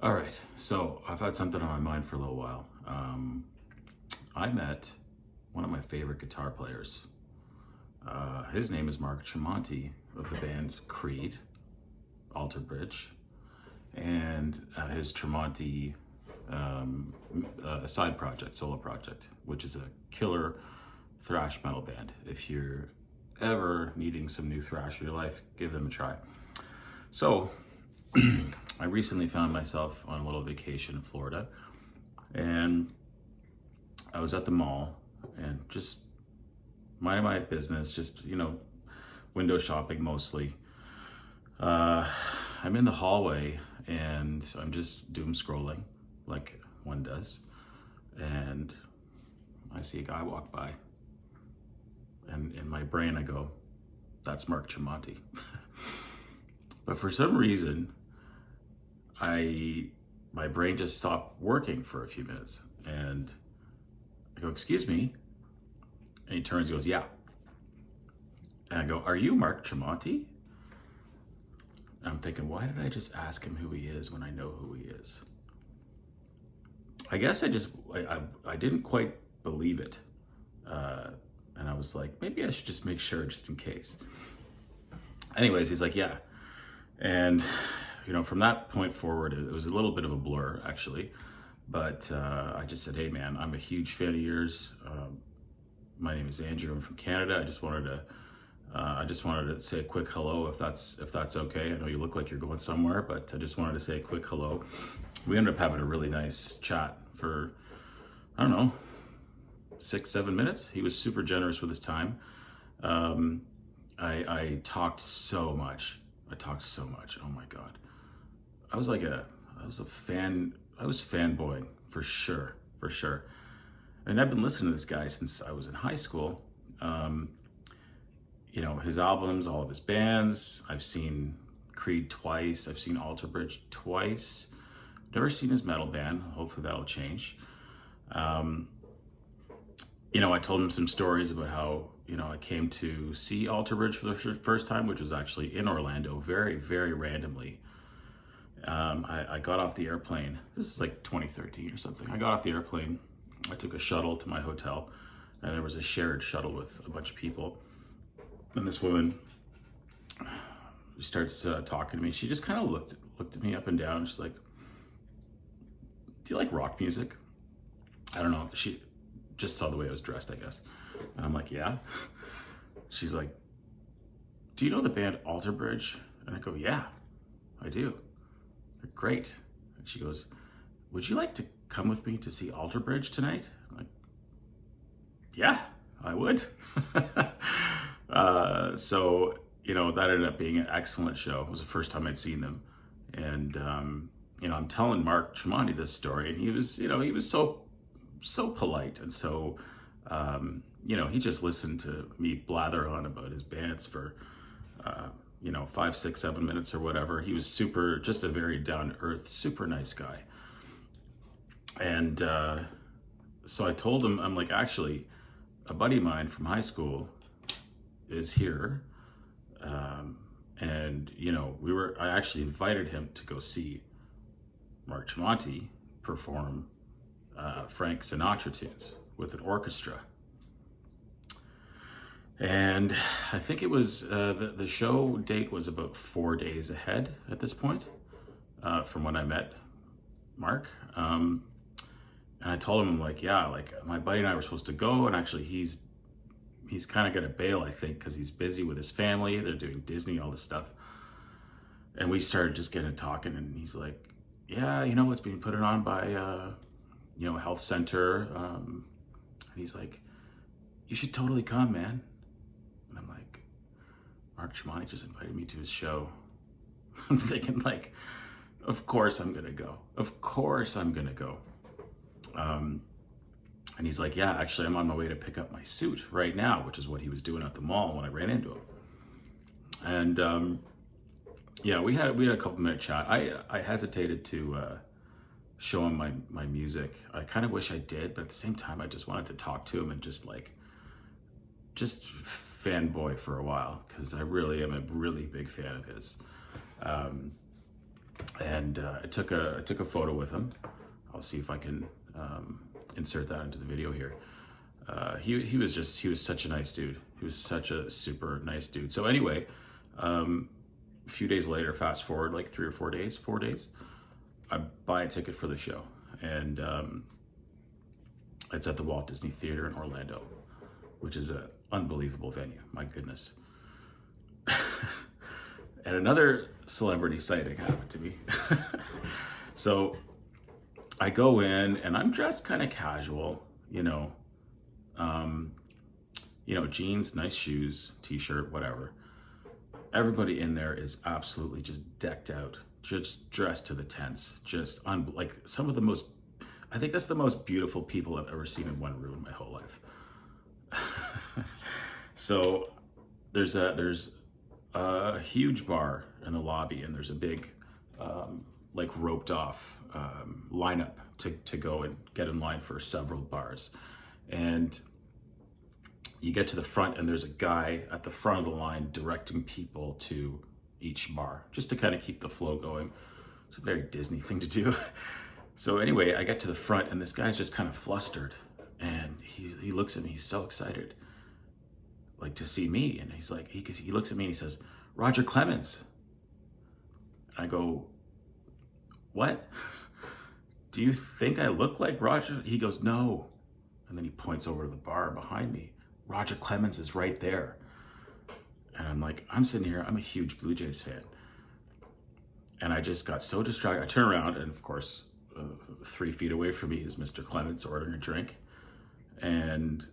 All right, so I've had something on my mind for a little while. I met one of my favorite guitar players. His name is Mark Tremonti of the band Creed, Alter Bridge, and his Tremonti side project, solo project, which is a killer thrash metal band. If you're ever needing some new thrash in your life, give them a try. So, I recently found myself on a little vacation in Florida, and I was at the mall and just minding my business, just, window shopping mostly. I'm in the hallway and I'm just doom scrolling like one does, and I see a guy walk by, and in my brain I go, that's Mark Tremonti. But for some reason, my brain just stopped working for a few minutes, and I go, excuse me, and he turns and goes, yeah. And I go, are you Mark Tremonti? And I'm thinking, why did I just ask him who he is when I know who he is? I guess I didn't quite believe it. And I was like, maybe I should just make sure just in case. Anyways, he's like, yeah. And, from that point forward, it was a little bit of a blur, actually. But I just said, hey, man, I'm a huge fan of yours. My name is Andrew. I'm from Canada. I just wanted to say a quick hello, if that's okay. I know you look like you're going somewhere, but I just wanted to say a quick hello. We ended up having a really nice chat for, I don't know, 6-7 minutes. He was super generous with his time. I talked so much. Oh my God. I was fanboying for sure. And I've been listening to this guy since I was in high school. His albums, all of his bands. I've seen Creed twice. I've seen Alter Bridge twice. Never seen his metal band. Hopefully that'll change. I told him some stories about how, I came to see Alter Bridge for the first time, which was actually in Orlando, very, very randomly. I got off the airplane. This is like 2013 or something. I got off the airplane. I took a shuttle to my hotel, and there was a shared shuttle with a bunch of people. And this woman starts talking to me. She just kind of looked at me up and down. She's like, do you like rock music? I don't know. She just saw the way I was dressed, I guess. And I'm like, yeah. She's like, do you know the band Alter Bridge? And I go, yeah, I do. They're great. And she goes, would you like to come with me to see Alter Bridge tonight? I'm like, yeah, I would. So, that ended up being an excellent show. It was the first time I'd seen them. And, I'm telling Mark Tremonti this story, and he was so polite. And so, he just listened to me blather on about his bands for, 5, 6, 7 minutes or whatever. He was just a very down to earth, super nice guy. And, so I told him, I'm like, actually, a buddy of mine from high school is here. And, I actually invited him to go see Mark Tremonti perform Frank Sinatra tunes with an orchestra. And I think it was, the show date was about 4 days ahead at this point, from when I met Mark. And I told him, like, yeah, like my buddy and I were supposed to go, and actually he's kind of gonna bail, I think, because he's busy with his family. They're doing Disney, all this stuff. And we started just getting talking, and he's like, yeah, it's being put on by, health center. And he's like, you should totally come, man. And I'm like, Mark Tremonti just invited me to his show. I'm thinking, like, of course I'm gonna go. And he's like, yeah, actually, I'm on my way to pick up my suit right now, which is what he was doing at the mall when I ran into him. And yeah, we had a couple minute chat. I hesitated to show him my music. I kind of wish I did, but at the same time, I just wanted to talk to him and just fanboy for a while, because I really am a really big fan of his. And and I took a photo with him. I'll see if I can insert that into the video here. He was such a nice dude. He was such a super nice dude. So anyway, a few days later, fast forward like 3 or 4 days, I buy a ticket for the show, and it's at the Walt Disney Theater in Orlando, which is an unbelievable venue. My goodness. And another celebrity sighting happened to me. So I go in and I'm dressed kind of casual, jeans, nice shoes, t-shirt, whatever. Everybody in there is absolutely just decked out, just dressed to the tens, like some of the most, I think that's the most beautiful people I've ever seen in one room in my whole life. So there's a huge bar in the lobby, and there's a big, like roped off lineup to go and get in line for several bars. And you get to the front, and there's a guy at the front of the line directing people to each bar, just to kind of keep the flow going. It's a very Disney thing to do. So anyway, I get to the front, and this guy's just kind of flustered, and he looks at me. He's so excited, like, to see me, and he's like, he looks at me and he says, "Roger Clemens." I go, "What? Do you think I look like Roger?" He goes, "No." And then he points over to the bar behind me. "Roger Clemens is right there." And I'm like, I'm sitting here, I'm a huge Blue Jays fan. And I just got so distracted. I turn around, and of course, 3 feet away from me is Mr. Clemens ordering a drink. And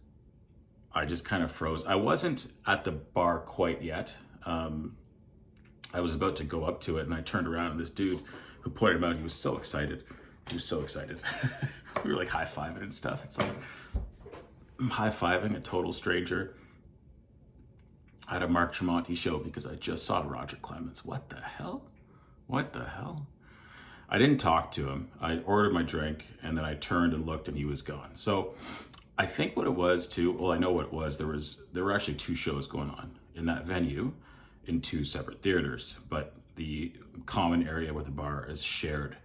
I just kind of froze. I wasn't at the bar quite yet. I was about to go up to it, and I turned around, and this dude who pointed him out, he was so excited. He was so excited. We were like high-fiving and stuff. It's like, I'm high-fiving a total stranger at a Mark Tremonti show because I just saw Roger Clemens. What the hell? What the hell? I didn't talk to him. I ordered my drink, and then I turned and looked, and he was gone. So I think what it was too, well, I know what it was. There were actually 2 shows going on in that venue in 2 separate theaters, but the common area where the bar is shared.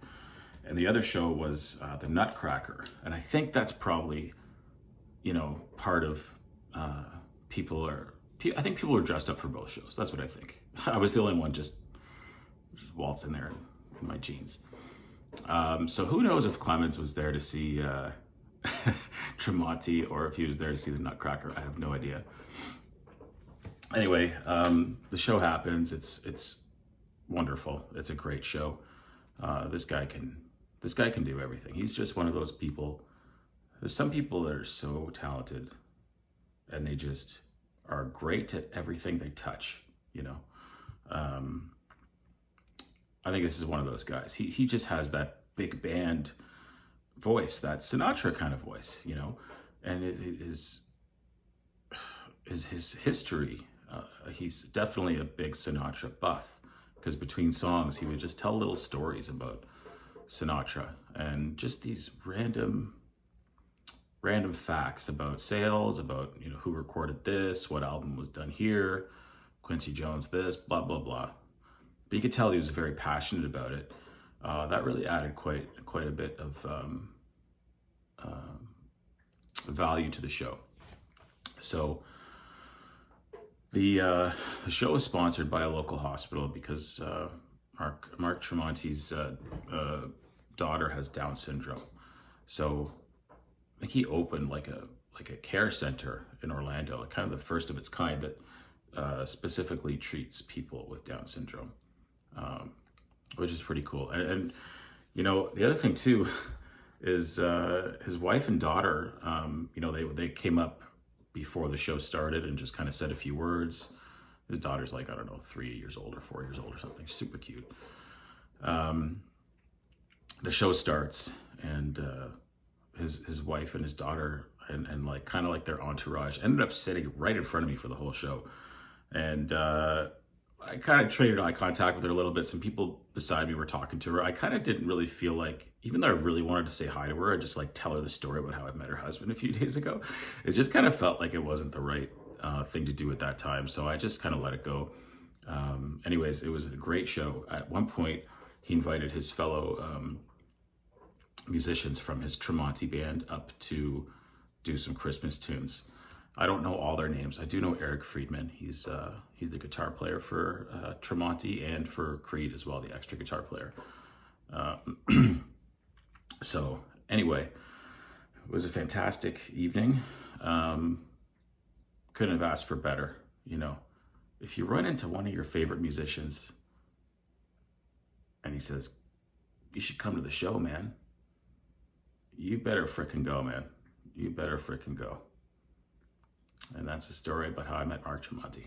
And the other show was the Nutcracker. And I think that's probably, part of I think people are dressed up for both shows. That's what I think. I was the only one just waltzing there in my jeans. So who knows if Clemens was there to see Tremonti or if he was there to see the Nutcracker. I have no idea. Anyway, the show happens. It's wonderful. It's a great show. This guy can do everything. He's just one of those people. There's some people that are so talented, and they just are great at everything they touch. I think this is one of those guys. He just has that big band voice, that Sinatra kind of voice, and his history. He's definitely a big Sinatra buff, because between songs he would just tell little stories about Sinatra and just these random facts about sales, about who recorded this, what album was done here, Quincy Jones this, blah blah blah. But you could tell he was very passionate about it. That really added quite a bit of value to the show. So the show is sponsored by a local hospital because Mark Tremonti's daughter has Down syndrome. So I think he opened like a care center in Orlando, kind of the first of its kind that specifically treats people with Down syndrome, which is pretty cool. And the other thing too is his wife and daughter. They came up before the show started and just kind of said a few words. His daughter's like, I don't know, 3 years old or 4 years old or something. Super cute. The show starts, and his wife and his daughter and like kind of like their entourage ended up sitting right in front of me for the whole show. And I kind of traded eye contact with her a little bit. Some people beside me were talking to her. I kind of didn't really feel like, even though I really wanted to say hi to her, I just like tell her the story about how I met her husband a few days ago. It just kind of felt like it wasn't the right thing to do at that time. So I just kind of let it go. Anyways, it was a great show. At one point, he invited his fellow musicians from his Tremonti band up to do some Christmas tunes. I don't know all their names. I do know Eric Friedman. He's the guitar player for Tremonti and for Creed as well, the extra guitar player. So anyway, it was a fantastic evening. Couldn't have asked for better. If you run into one of your favorite musicians and he says, you should come to the show, man, you better frickin' go, man. You better frickin' go. And that's the story about how I met Mark Tremonti.